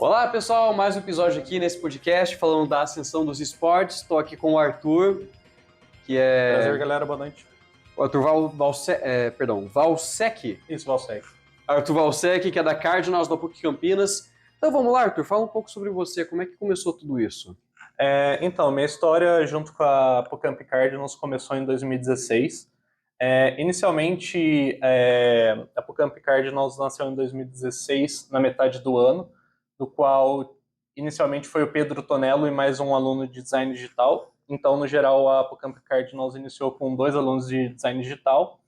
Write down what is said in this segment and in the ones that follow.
Olá, pessoal, mais um episódio aqui nesse podcast falando da ascensão dos esportes. Estou aqui com o Arthur, que Prazer, é galera. Boa noite. o Arthur Valsec. Isso, Valsec. Arthur Valsec, que é da Cardinals da PUC Campinas. Então vamos lá, Arthur, fala um pouco sobre você, como é que começou tudo isso? Então, minha história junto com a Pucamp Cardinals começou em 2016. Inicialmente, a Pucamp Cardinals nasceu em 2016, na metade do ano, do qual inicialmente foi o Pedro Tonello e mais um aluno de design digital. Então, no geral, a Pucamp Cardinals iniciou com 2 alunos de design digital.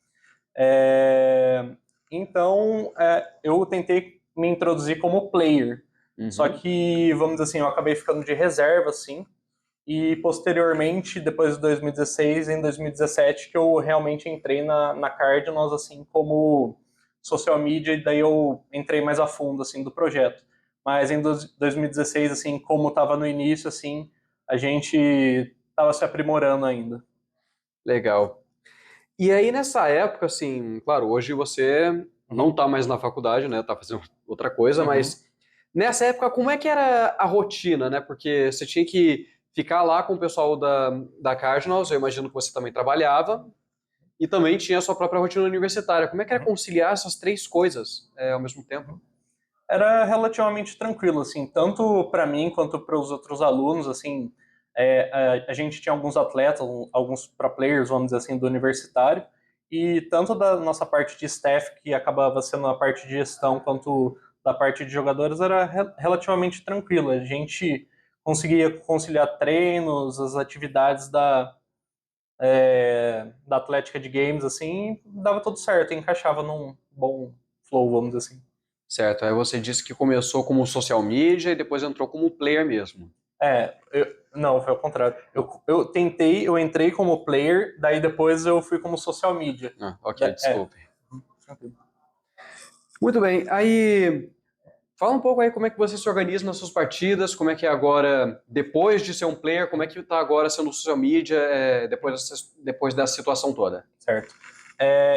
Eu tentei me introduzir como player. Só que, vamos dizer assim, eu acabei ficando de reserva, assim, e posteriormente, depois de 2016, em 2017, que eu realmente entrei na Cardinals, assim, como social media, e daí eu entrei mais a fundo, assim, do projeto. Mas em 2016, assim, como estava no início, assim, a gente estava se aprimorando ainda. Legal. E aí nessa época, assim, claro, hoje você não está mais na faculdade, né? Tá fazendo outra coisa, mas nessa época como é que era a rotina, né? Porque você tinha que ficar lá com o pessoal da Cardinals, eu imagino que você também trabalhava, e também tinha a sua própria rotina universitária. Como é que era conciliar essas três coisas ao mesmo tempo? Era relativamente tranquilo, assim, tanto para mim quanto para os outros alunos, assim, a gente tinha alguns atletas, alguns pro players, vamos dizer assim, do universitário, e tanto da nossa parte de staff, que acabava sendo a parte de gestão, quanto da parte de jogadores, era relativamente tranquilo. A gente conseguia conciliar treinos, as atividades da Atlética de Games, assim, dava tudo certo, encaixava num bom flow, vamos dizer assim. Certo, aí você disse que começou como social media e depois entrou como player mesmo. Não, foi ao contrário. Eu entrei como player, daí depois eu fui como social media. Ah, ok, É. desculpe. Muito bem, aí fala um pouco aí como é que você se organiza nas suas partidas, como é que é agora, depois de ser um player, como é que está agora sendo social media, depois dessa situação toda? Certo.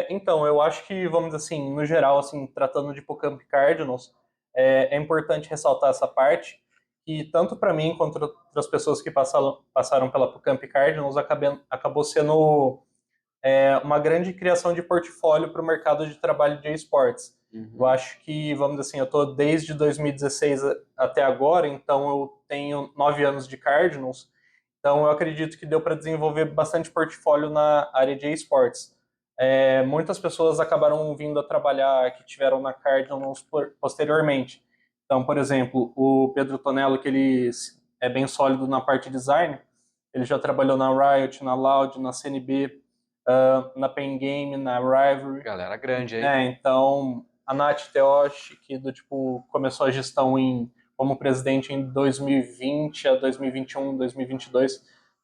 Então, eu acho que, vamos dizer assim, no geral, assim, tratando de Pucamp Cardinals, é importante ressaltar essa parte, que tanto para mim quanto para as pessoas que passaram pela Pucamp Cardinals, acabou sendo uma grande criação de portfólio para o mercado de trabalho de esportes. Eu acho que, vamos dizer assim, eu estou desde 2016 até agora, então eu tenho 9 anos de Cardinals, então eu acredito que deu para desenvolver bastante portfólio na área de esportes. Muitas pessoas acabaram vindo a trabalhar que tiveram na Cardinals posteriormente. Então, por exemplo, o Pedro Tonello, que ele é bem sólido na parte de design, ele já trabalhou na Riot, na Loud, na CNB, na Pen Game, na Rivalry. Galera grande aí. Então, a Nath Teoshi, que começou a gestão como presidente em 2020 a 2021, 2022,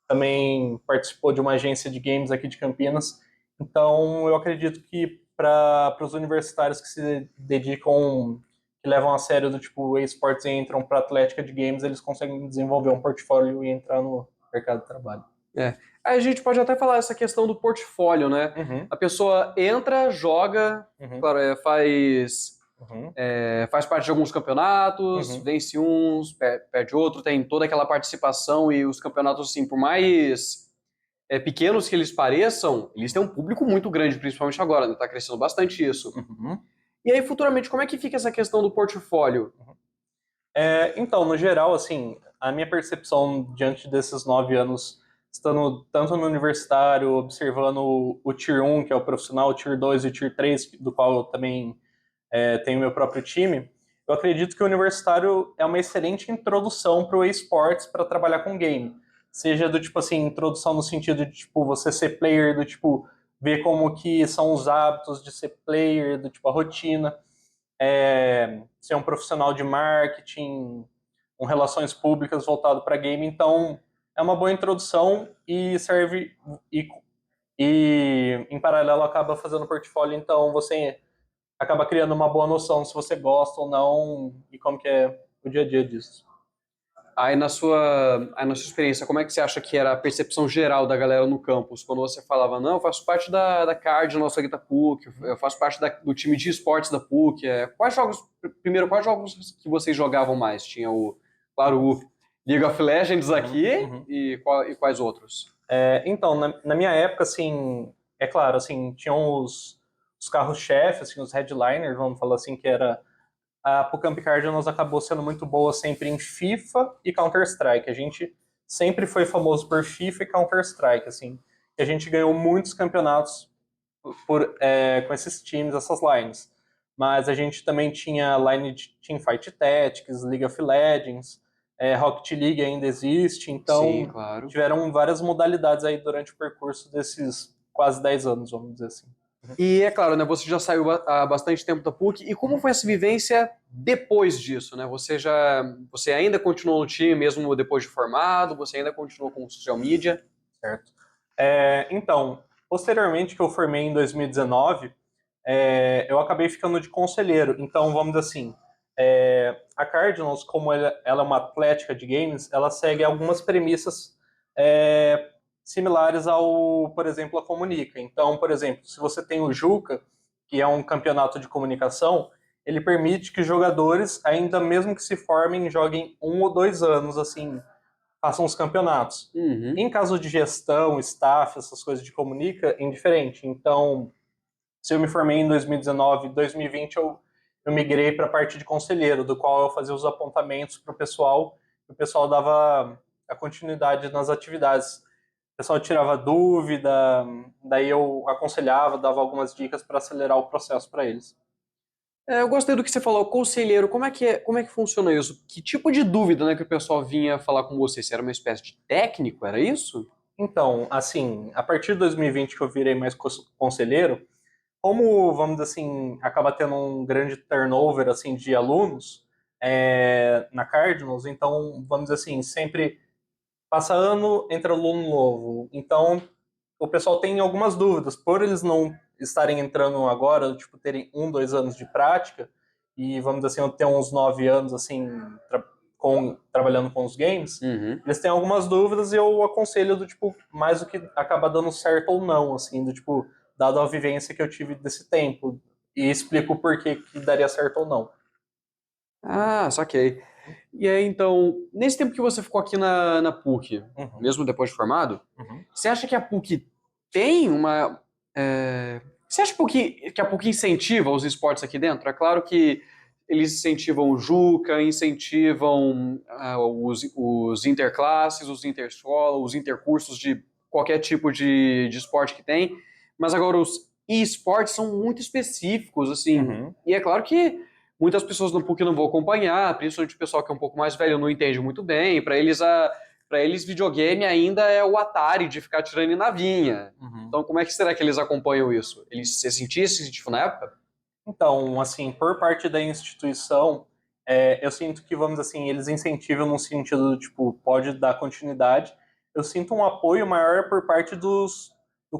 também participou de uma agência de games aqui de Campinas. Então, eu acredito que para os universitários que se dedicam, que levam a sério do tipo esportes e entram para a Atlética de Games, eles conseguem desenvolver um portfólio e entrar no mercado de trabalho. Aí a gente pode até falar essa questão do portfólio, né? A pessoa entra, joga, claro, faz parte de alguns campeonatos, vence uns, perde outro, tem toda aquela participação e os campeonatos, assim, por mais pequenos que eles pareçam, eles têm um público muito grande, principalmente agora, né? Tá crescendo bastante isso. E aí, futuramente, como é que fica essa questão do portfólio? Então, no geral, assim, a minha percepção diante desses 9 anos, estando tanto no universitário, observando o Tier 1, que é o profissional, o Tier 2 e o Tier 3, do qual eu também tenho meu próprio time, eu acredito que o universitário é uma excelente introdução para o esportes para trabalhar com game. Seja do tipo assim, introdução no sentido de tipo você ser player, do tipo ver como que são os hábitos de ser player, do tipo a rotina, ser um profissional de marketing, com relações públicas voltado para game. Então é uma boa introdução e serve e em paralelo acaba fazendo portfólio. Então você acaba criando uma boa noção se você gosta ou não e como que é o dia a dia disso. Aí na sua experiência, como é que você acha que era a percepção geral da galera no campus? Quando você falava, não, eu faço parte da Cardinals aqui da PUC, eu faço parte do time de esportes da PUC. Quais jogos que vocês jogavam mais? Tinha claro, o League of Legends aqui Uhum. e quais outros? Então, na minha época, assim, é claro, assim, tinham os carros-chefe, assim, os headliners, vamos falar assim, que era a PuCamp Cardinals acabou sendo muito boa sempre em FIFA e Counter-Strike. A gente sempre foi famoso por FIFA e Counter-Strike, assim. E a gente ganhou muitos campeonatos com esses times, essas lines. Mas a gente também tinha line de Teamfight Tactics, League of Legends, Rocket League ainda existe, Sim, então claro. tiveram várias modalidades aí durante o percurso desses quase 10 anos, vamos dizer assim. E é claro, né, você já saiu há bastante tempo da PUC, e como foi essa vivência depois disso, né? Você ainda continuou no time mesmo depois de formado? Você ainda continuou com social media? Certo. Então, posteriormente que eu formei em 2019, eu acabei ficando de conselheiro. Então, vamos dizer assim, a Cardinals, como ela é uma atlética de games, ela segue algumas premissas similares ao, por exemplo, a Comunica. Então, por exemplo, se você tem o Juca, que é um campeonato de comunicação, ele permite que jogadores, ainda mesmo que se formem, joguem 1 ou 2 anos, assim, façam os campeonatos. Uhum. Em caso de gestão, staff, essas coisas de comunica, é indiferente. Então, se eu me formei em 2019, 2020 eu migrei para a parte de conselheiro, do qual eu fazia os apontamentos para o pessoal, e o pessoal dava a continuidade nas atividades. O pessoal tirava dúvida, daí eu aconselhava, dava algumas dicas para acelerar o processo para eles. Eu gostei do que você falou, conselheiro. Como é que funciona isso? Que tipo de dúvida, né, que o pessoal vinha falar com você? Você era uma espécie de técnico, era isso? Então, assim, a partir de 2020 que eu virei mais conselheiro, como, vamos dizer assim, acaba tendo um grande turnover assim de alunos na Cardinals, então, vamos dizer assim, sempre passa ano, entra aluno novo. Então, o pessoal tem algumas dúvidas. Por eles não estarem entrando agora, tipo, terem 1, 2 anos de prática, e vamos dizer assim, eu ter uns 9 anos, assim, trabalhando com os games, Uhum. eles têm algumas dúvidas e eu aconselho do tipo, mais o que acaba dando certo ou não, assim, do tipo, dado a vivência que eu tive desse tempo, e explico o porquê que daria certo ou não. Ah, saquei. E aí, então, nesse tempo que você ficou aqui na PUC, Uhum, mesmo depois de formado, uhum, você acha que a PUC tem uma. Você acha que a PUC incentiva os esportes aqui dentro? É claro que eles incentivam o Juca, incentivam os interclasses, os interescola, os intercursos de qualquer tipo de esporte que tem, mas agora os e-sports são muito específicos, assim, uhum. e é claro que muitas pessoas no PUC não vão acompanhar, principalmente o pessoal que é um pouco mais velho não entende muito bem, para eles videogame ainda é o Atari de ficar tirando em navinha. Uhum. Então, como é que será que eles acompanham isso? Você sentia esse incentivo na época? Então, assim, por parte da instituição, eu sinto que, vamos dizer assim, eles incentivam no sentido do, tipo, pode dar continuidade. Eu sinto um apoio maior por parte do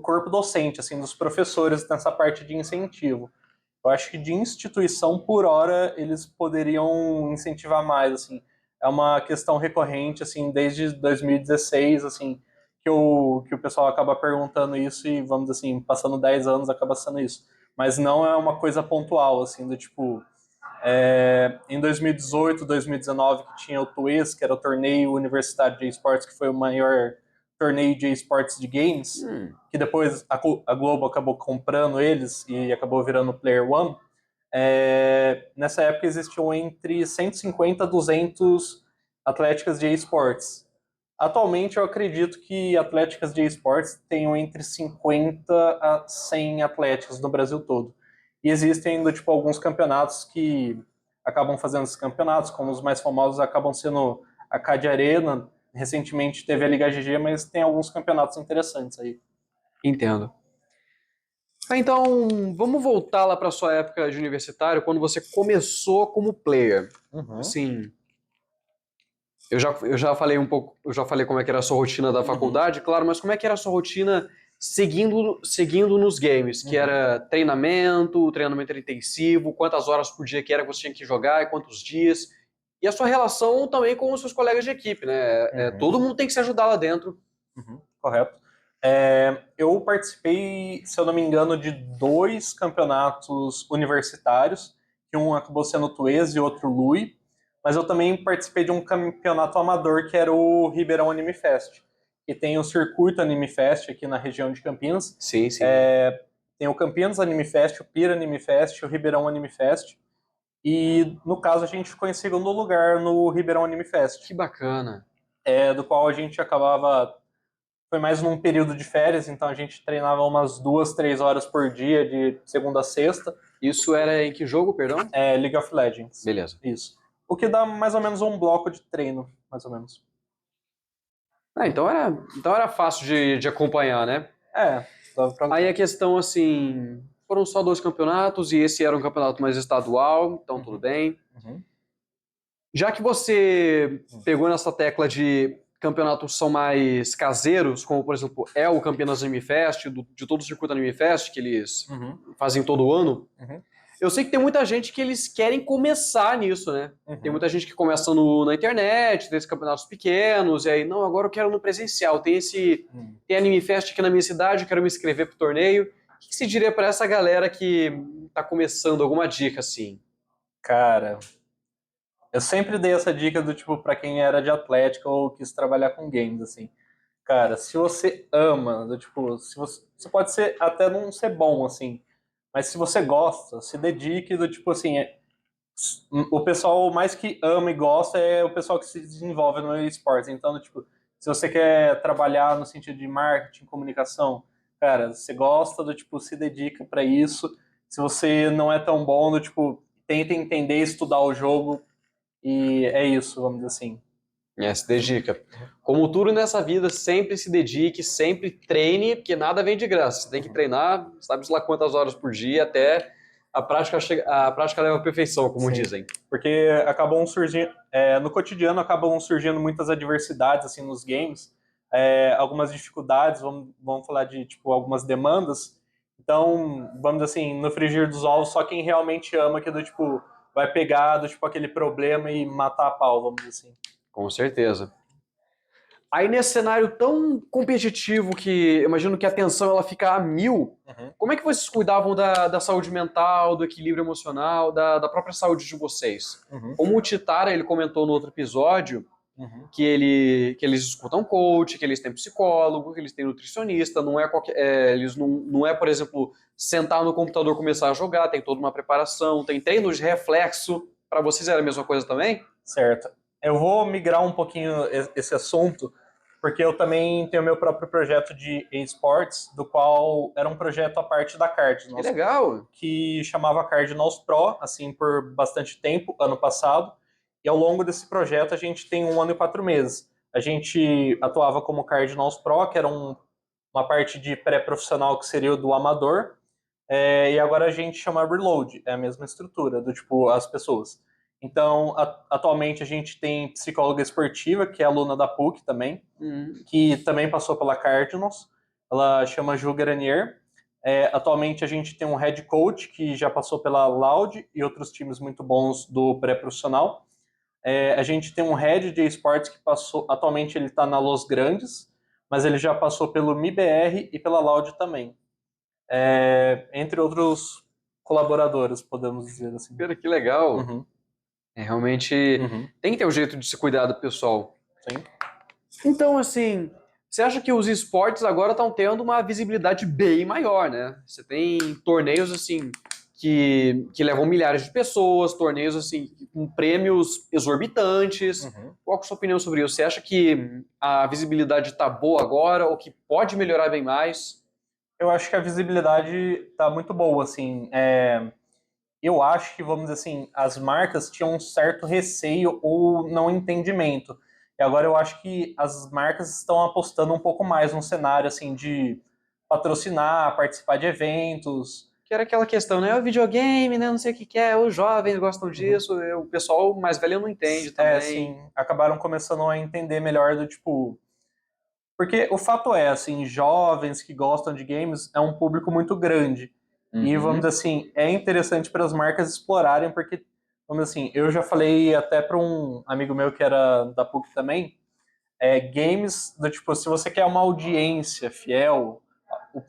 corpo docente, assim, dos professores nessa parte de incentivo. Eu acho que de instituição, por hora, eles poderiam incentivar mais, assim. É uma questão recorrente, assim, desde 2016, assim, que o pessoal acaba perguntando isso e, vamos dizer assim, passando 10 anos acaba sendo isso. Mas não é uma coisa pontual, assim, do tipo... em 2018, 2019, que tinha o TUES, que era o Torneio Universitário de Esportes, que foi o maior torneio de esportes de games, Hum. que depois a Globo acabou comprando eles e acabou virando Player One. Nessa época existiam entre 150 a 200 atléticas de esportes. Atualmente eu acredito que atléticas de esportes tenham entre 50 a 100 atléticas no Brasil todo. E existem ainda tipo, alguns campeonatos que acabam fazendo esses campeonatos, como os mais famosos acabam sendo a CAD Arena, recentemente teve a Liga GG, mas tem alguns campeonatos interessantes aí. Entendo. Então, vamos voltar lá para sua época de universitário, quando você começou como player. Uhum, Assim, eu já falei um pouco, eu já falei como é que era a sua rotina da uhum, faculdade, claro, mas como é que era a sua rotina seguindo nos games, que uhum. era treinamento, treinamento era intensivo, quantas horas por dia que era que você tinha que jogar e quantos dias. E a sua relação também com os seus colegas de equipe, né? Todo mundo tem que se ajudar lá dentro. Correto. Eu participei, se eu não me engano, de 2 campeonatos universitários, que um acabou sendo o Tuês e outro o Lui, mas eu também participei de um campeonato amador que era o Ribeirão Anime Fest, que tem o circuito Anime Fest aqui na região de Campinas. Sim, sim. Tem o Campinas Anime Fest, o Pira Anime Fest, o Ribeirão Anime Fest. E, no caso, a gente ficou em segundo lugar no Ribeirão Anime Fest. Que bacana. Do qual a gente acabava... Foi mais num período de férias, então a gente treinava umas 2, 3 horas por dia, de segunda a sexta. Isso era em que jogo, perdão? League of Legends. Beleza. Isso. O que dá mais ou menos um bloco de treino, mais ou menos. Então era fácil de acompanhar, né? Dava pra... Aí a questão, assim, foram só 2 campeonatos e esse era um campeonato mais estadual, então tudo bem. Já que você pegou nessa tecla de campeonatos são mais caseiros, como por exemplo é o Campinas Anime Fest, de todo o circuito Anime Fest, que eles fazem todo ano, eu sei que tem muita gente que eles querem começar nisso, né? Tem muita gente que começa na internet, desses campeonatos pequenos, e aí, não, agora eu quero no presencial, tem Anime Fest aqui na minha cidade, eu quero me inscrever pro torneio. O que você diria para essa galera que tá começando, alguma dica assim? Cara, eu sempre dei essa dica do tipo pra quem era de atlética ou quis trabalhar com games, assim. Cara, se você ama, do tipo, se você pode ser até não ser bom, assim, mas se você gosta, se dedique do tipo assim, o pessoal mais que ama e gosta é o pessoal que se desenvolve no esportes. Então, tipo, se você quer trabalhar no sentido de marketing, comunicação, cara, você gosta do tipo, se dedica para isso. Se você não é tão bom, do tipo, tenta entender, estudar o jogo e é isso, vamos dizer assim. Se dedica. Como tudo nessa vida, sempre se dedique, sempre treine, porque nada vem de graça. Você tem que treinar, sabe lá quantas horas por dia, até a prática leva à perfeição, como dizem. Porque acabam surgindo, no cotidiano acabam surgindo muitas adversidades assim nos games, algumas dificuldades, vamos falar de tipo algumas demandas. Então, vamos dizer assim, no frigir dos ovos, só quem realmente ama que do tipo vai pegar do tipo aquele problema e matar a pau, vamos dizer assim. Com certeza. Aí nesse cenário tão competitivo que eu imagino que a tensão ela fica a 1000, como é que vocês cuidavam da saúde mental, do equilíbrio emocional, da própria saúde de vocês? Como o Titara, ele comentou no outro episódio, que eles escutam coach, que eles têm psicólogo, que eles têm nutricionista, não é eles não é, por exemplo, sentar no computador e começar a jogar, tem toda uma preparação, tem treinos de reflexo. Para vocês era a mesma coisa também? Certo. Eu vou migrar um pouquinho esse assunto, porque eu também tenho meu próprio projeto de esportes, do qual era um projeto à parte da Cardinals. Que legal! Que chamava Cardinals Pro, assim, por bastante tempo, ano passado. E ao longo desse projeto a gente tem 1 ano e 4 meses. A gente atuava como Cardinals Pro, que era uma parte de pré-profissional que seria o do amador. E agora a gente chama Reload, é a mesma estrutura, do tipo, as pessoas. Então, atualmente a gente tem psicóloga esportiva, que é aluna da PUC também, que também passou pela Cardinals. Ela chama Ju Granier. Atualmente a gente tem um head coach que já passou pela Loud e outros times muito bons do pré-profissional. A gente tem um head de esportes que passou, atualmente ele está na Los Grandes, mas ele já passou pelo MIBR e pela Loud também. Entre outros colaboradores, podemos dizer assim. Cara, que legal! Realmente tem que ter um jeito de se cuidar do pessoal. Sim. Então, assim, você acha que os esportes agora estão tendo uma visibilidade bem maior, né? Você tem torneios, assim, que levam milhares de pessoas, torneios, assim, com prêmios exorbitantes. Qual é a sua opinião sobre isso? Você acha que a visibilidade está boa agora ou que pode melhorar bem mais? Eu acho que a visibilidade está muito boa, assim. Eu acho que, vamos dizer assim, as marcas tinham um certo receio ou não entendimento. E agora eu acho que as marcas estão apostando um pouco mais no cenário, assim, de patrocinar, participar de eventos. Que era aquela questão, né? O videogame, né? Não sei o que é, os jovens gostam disso, o pessoal mais velho não entende também. Assim, acabaram começando a entender melhor do tipo... Porque o fato é, assim, jovens que gostam de games é um público muito grande. E, vamos dizer assim, é interessante para as marcas explorarem, porque vamos dizer assim, eu já falei até para um amigo meu que era da PUC também, games do tipo, se você quer uma audiência fiel,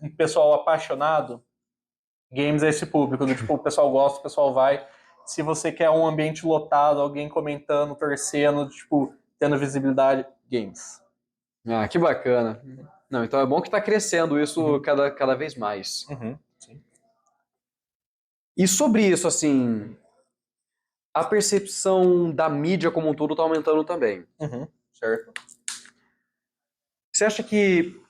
um pessoal apaixonado, games é esse público, do tipo, o pessoal gosta, o pessoal vai. Se você quer um ambiente lotado, alguém comentando, torcendo, tipo, tendo visibilidade, games. Ah, que bacana. Não, então é bom que está crescendo isso Uhum. cada vez mais. Uhum. Sim. E sobre isso, assim, a percepção da mídia como um todo está aumentando também. Uhum. Certo. Você acha que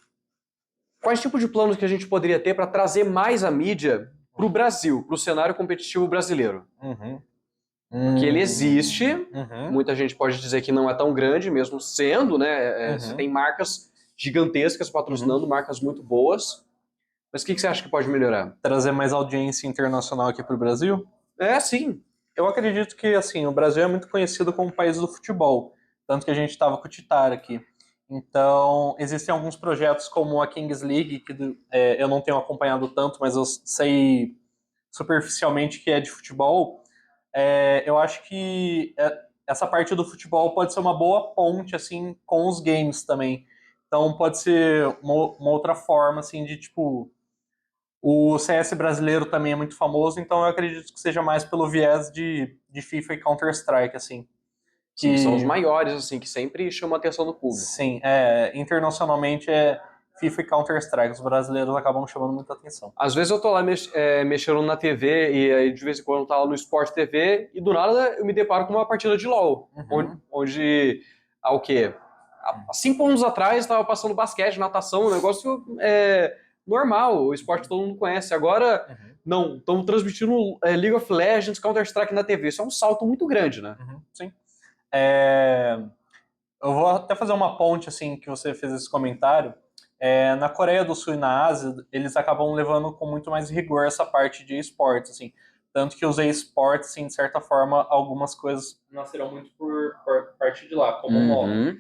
quais tipos de planos que a gente poderia ter para trazer mais a mídia para o Brasil, para o cenário competitivo brasileiro? Uhum. Porque ele existe, Uhum. muita gente pode dizer que não é tão grande, mesmo sendo, né? Você Uhum. tem marcas gigantescas Uhum. patrocinando, marcas muito boas. Mas o que você acha que pode melhorar? Trazer mais audiência internacional aqui para o Brasil? É, sim. Eu acredito que assim o Brasil é muito conhecido como o país do futebol, tanto que a gente estava com o Titar aqui. Então existem alguns projetos como a Kings League que eu não tenho acompanhado tanto, mas eu sei superficialmente que é de futebol. Eu acho que essa parte do futebol pode ser uma boa ponte assim com os games também. Então pode ser uma outra forma assim de tipo o CS brasileiro também é muito famoso, então eu acredito que seja mais pelo viés de FIFA e Counter-Strike, assim. Sim, que são os Que, maiores, assim, que sempre chamam a atenção do público. sim, internacionalmente é FIFA e Counter-Strike. Os brasileiros acabam chamando muita atenção. Às vezes eu tô lá mexendo na TV e aí de vez em quando eu tá lá no Sport TV e do nada eu me deparo com uma partida de LoL, Uhum. onde há o quê? Há 5 anos atrás estava passando basquete, natação, um negócio normal, o esporte todo mundo conhece. Agora, Uhum. não, estão transmitindo League of Legends, Counter-Strike na TV. Isso é um salto muito grande, né? Uhum. Sim. É, eu vou até fazer uma ponte, assim, que você fez esse comentário. Na Coreia do Sul e na Ásia, eles acabam levando com muito mais rigor essa parte de esportes, assim. Tanto que os esportes, assim, de certa forma, algumas coisas nascerão muito por parte de lá, como o MOBA. Uhum.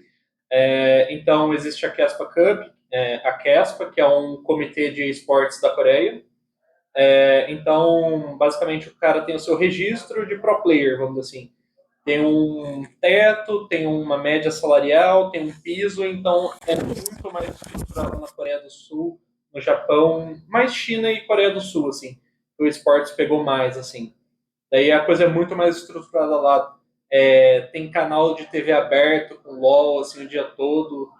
Então, existe a Kespa Cup, a Kespa, que é um comitê de esportes da Coreia. Então, basicamente, o cara tem o seu registro de pro player, vamos dizer assim. Tem um teto, tem uma média salarial, tem um piso, então é muito mais estruturado na Coreia do Sul, no Japão, mais China e Coreia do Sul, assim. O esportes pegou mais, assim. Daí a coisa é muito mais estruturada lá. Tem canal de TV aberto com LOL, assim, o dia todo.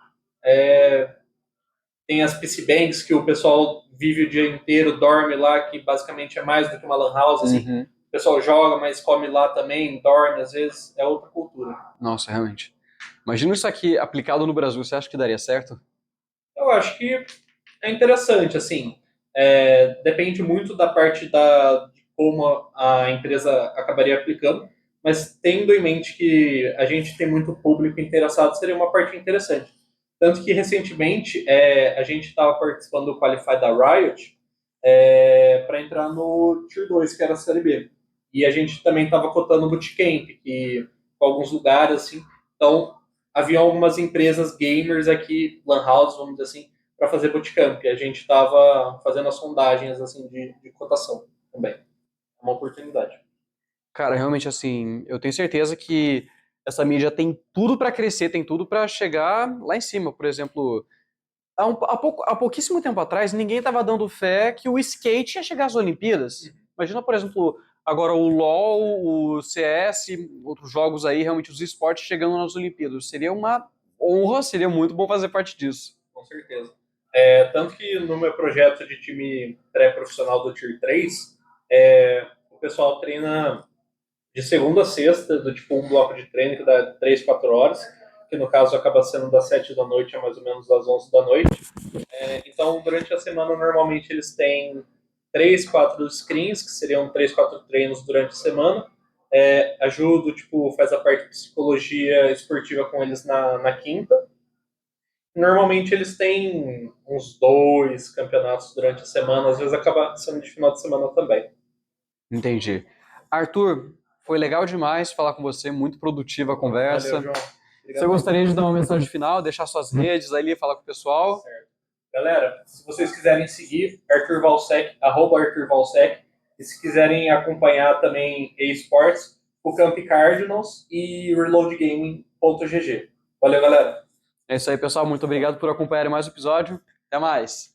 Tem as PC Banks, que o pessoal vive o dia inteiro, dorme lá, que basicamente é mais do que uma lan house, assim. Uhum. O pessoal joga, mas come lá também, dorme, às vezes, é outra cultura. Nossa, realmente. Imagina isso aqui aplicado no Brasil, você acha que daria certo? Eu acho que é interessante, assim. Depende muito da parte de como a empresa acabaria aplicando, mas tendo em mente que a gente tem muito público interessado, seria uma parte interessante. Tanto que recentemente a gente estava participando do Qualify da Riot para entrar no Tier 2, que era a Série B. E a gente também estava cotando o Bootcamp, que com alguns lugares, assim. Então, havia algumas empresas gamers aqui, Lan House, vamos dizer assim, para fazer bootcamp. E a gente estava fazendo as sondagens assim de cotação também. É uma oportunidade. Cara, realmente assim, eu tenho certeza que essa mídia tem tudo pra crescer, tem tudo pra chegar lá em cima. Por exemplo, há pouquíssimo tempo atrás, ninguém estava dando fé que o skate ia chegar às Olimpíadas. Imagina, por exemplo, agora o LoL, o CS, outros jogos aí, realmente os esportes chegando nas Olimpíadas. Seria uma honra, seria muito bom fazer parte disso. Com certeza. Tanto que no meu projeto de time pré-profissional do Tier 3, o pessoal treina de segunda a sexta, do tipo um bloco de treino que dá 3, 4 horas, que no caso acaba sendo das 7 da noite a mais ou menos das 11 da noite. Então, durante a semana, normalmente eles têm 3, 4 screens, que seriam 3, 4 treinos durante a semana. Ajudo, tipo, faz a parte de psicologia esportiva com eles na quinta. Normalmente eles têm uns 2 campeonatos durante a semana, às vezes acaba sendo de final de semana também. Entendi. Arthur, foi legal demais falar com você, muito produtiva a Valeu, conversa. João. Você Obrigado. gostaria de dar uma mensagem final, deixar suas redes ali, falar com o pessoal? Certo. Galera, se vocês quiserem seguir, Arthur Valsec, @Arthur Valsec, e se quiserem acompanhar também eSports, o Camp Cardinals e reloadgaming.gg. Valeu, galera! É isso aí, pessoal. Muito obrigado por acompanhar mais o episódio. Até mais.